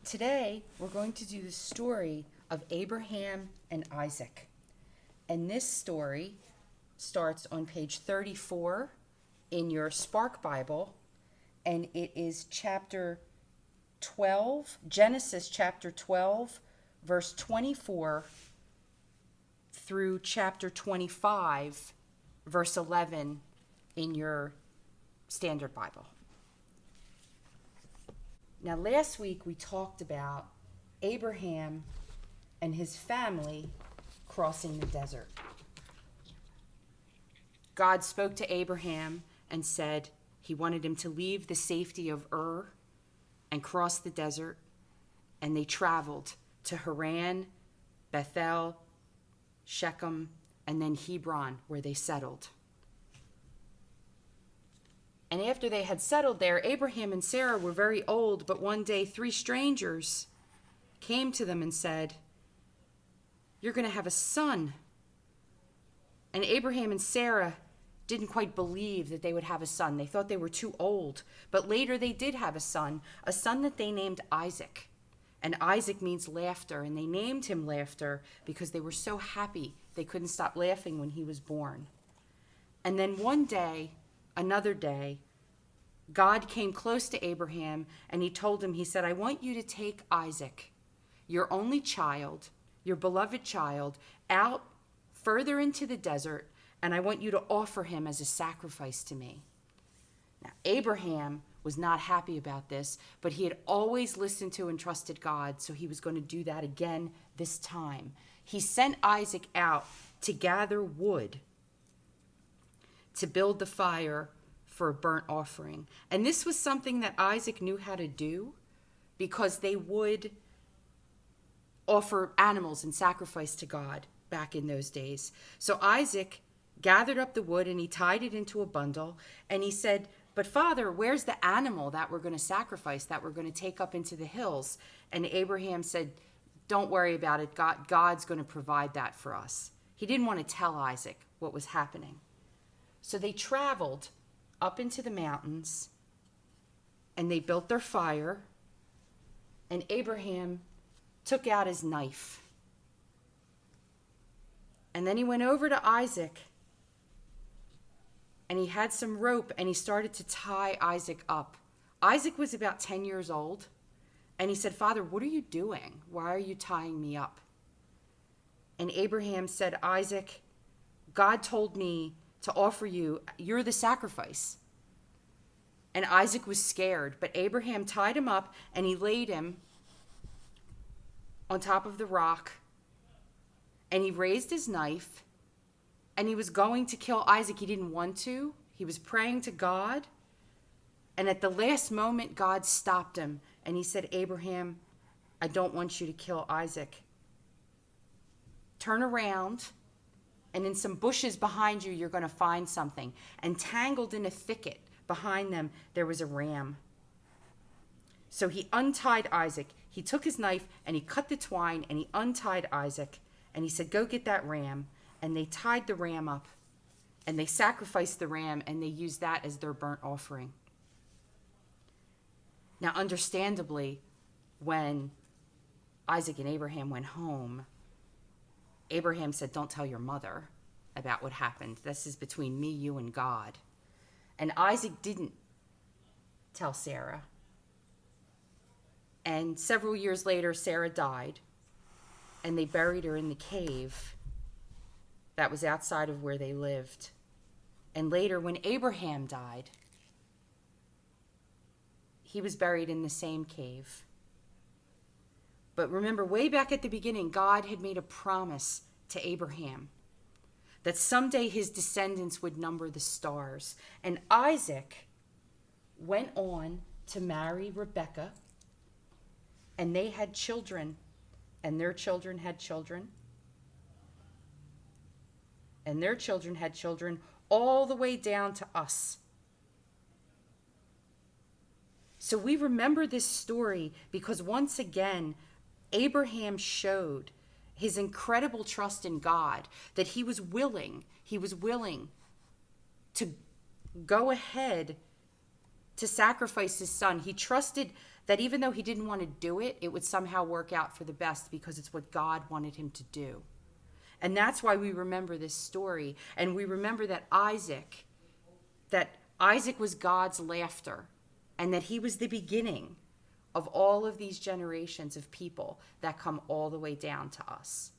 Today, we're going to do the story of Abraham and Isaac. And this story starts on page 34 in your Spark Bible, and it is chapter 12, Genesis chapter 12, verse 24 through chapter 25, verse 11 in your Standard Bible. Now, last week we talked about Abraham and his family crossing the desert. God spoke to Abraham and said he wanted him to leave the safety of Ur and cross the desert, and they traveled to Haran, Bethel, Shechem, and then Hebron, where they settled. And after they had settled there, Abraham and Sarah were very old, but one day 3 strangers came to them and said, "You're going to have a son." And Abraham and Sarah didn't quite believe that they would have a son. They thought they were too old. But later they did have a son that they named Isaac. And Isaac means laughter, and they named him Laughter because they were so happy they couldn't stop laughing when he was born. And then one day, another day, God came close to Abraham and he told him, he said, "I want you to take Isaac, your only child, your beloved child, out further into the desert, and I want you to offer him as a sacrifice to me." Now, Abraham was not happy about this, but he had always listened to and trusted God, so he was going to do that again this time. He sent Isaac out to gather wood to build the fire for a burnt offering. And this was something that Isaac knew how to do because they would offer animals in sacrifice to God back in those days. So Isaac gathered up the wood and he tied it into a bundle, and he said, "But Father, where's the animal that we're going to sacrifice, that we're going to take up into the hills?" And Abraham said, "Don't worry about it. God's going to provide that for us." He didn't want to tell Isaac what was happening. So they traveled up into the mountains and they built their fire, and Abraham took out his knife. And then he went over to Isaac and he had some rope and he started to tie Isaac up. Isaac was about 10 years old, and he said, "Father, what are you doing? Why are you tying me up?" And Abraham said, "Isaac, God told me to offer you're the sacrifice." And Isaac was scared, but Abraham tied him up and he laid him on top of the rock, and he raised his knife and he was going to kill Isaac. He didn't want to. He was praying to God. And at the last moment, God stopped him and he said, "Abraham, I don't want you to kill Isaac. Turn around, and in some bushes behind you, you're going to find something." And tangled in a thicket behind them, there was a ram. So he untied Isaac. He took his knife and he cut the twine and he untied Isaac. And he said, "Go get that ram." And they tied the ram up and they sacrificed the ram and they used that as their burnt offering. Now, understandably, when Isaac and Abraham went home, Abraham said, "Don't tell your mother about what happened. This is between me, you, and God." And Isaac didn't tell Sarah. And several years later, Sarah died, and they buried her in the cave that was outside of where they lived. And later, when Abraham died, he was buried in the same cave. But remember, way back at the beginning, God had made a promise to Abraham that someday his descendants would number the stars. And Isaac went on to marry Rebekah, and they had children, and their children had children, and their children had children, all the way down to us. So we remember this story because once again, Abraham showed his incredible trust in God, that he was willing to go ahead to sacrifice his son. He trusted that even though he didn't want to do it, it would somehow work out for the best because it's what God wanted him to do. And that's why we remember this story. And we remember that Isaac was God's laughter, and that he was the beginning of all of these generations of people that come all the way down to us.